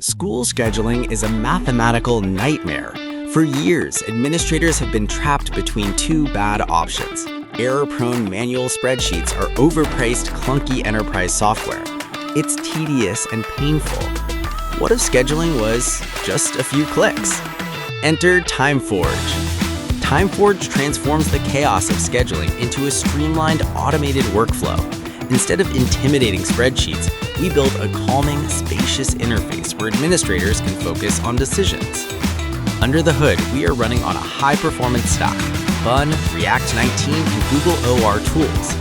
School scheduling is a mathematical nightmare. For years, administrators have been trapped between two bad options. Error-prone manual spreadsheets or overpriced, clunky enterprise software. It's tedious and painful. What if scheduling was just a few clicks? Enter TimeForge. TimeForge transforms the chaos of scheduling into a streamlined, automated workflow. Instead of intimidating spreadsheets, we build a calming, spacious interface where administrators can focus on decisions. Under the hood, we are running on a high-performance stack: Bun, React 19, and Google OR tools.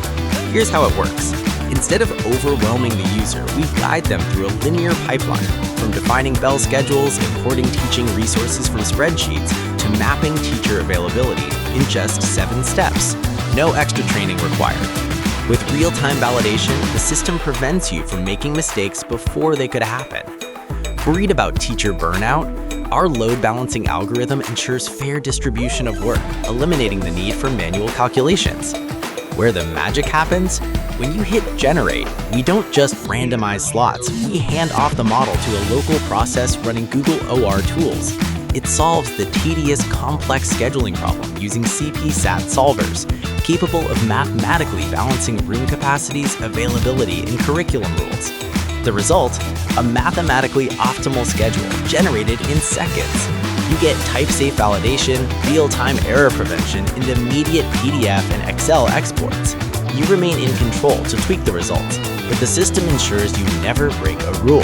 Here's how it works. Instead of overwhelming the user, we guide them through a linear pipeline, from defining bell schedules, importing teaching resources from spreadsheets, to mapping teacher availability in just 7 steps. No extra training required. With real-time validation, the system prevents you from making mistakes before they could happen. Worried about teacher burnout? Our load balancing algorithm ensures fair distribution of work, eliminating the need for manual calculations. Where the magic happens? When you hit generate, we don't just randomize slots, we hand off the model to a local process running Google OR tools. It solves the tedious, complex scheduling problem using CP-SAT solvers, capable of mathematically balancing room capacities, availability, and curriculum rules. The result? A mathematically optimal schedule generated in seconds. You get type-safe validation, real-time error prevention, and immediate PDF and Excel exports. You remain in control to tweak the results, but the system ensures you never break a rule.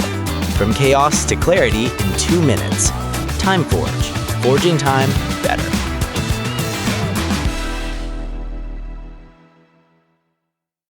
From chaos to clarity in 2 minutes. TimeForge, forging time better.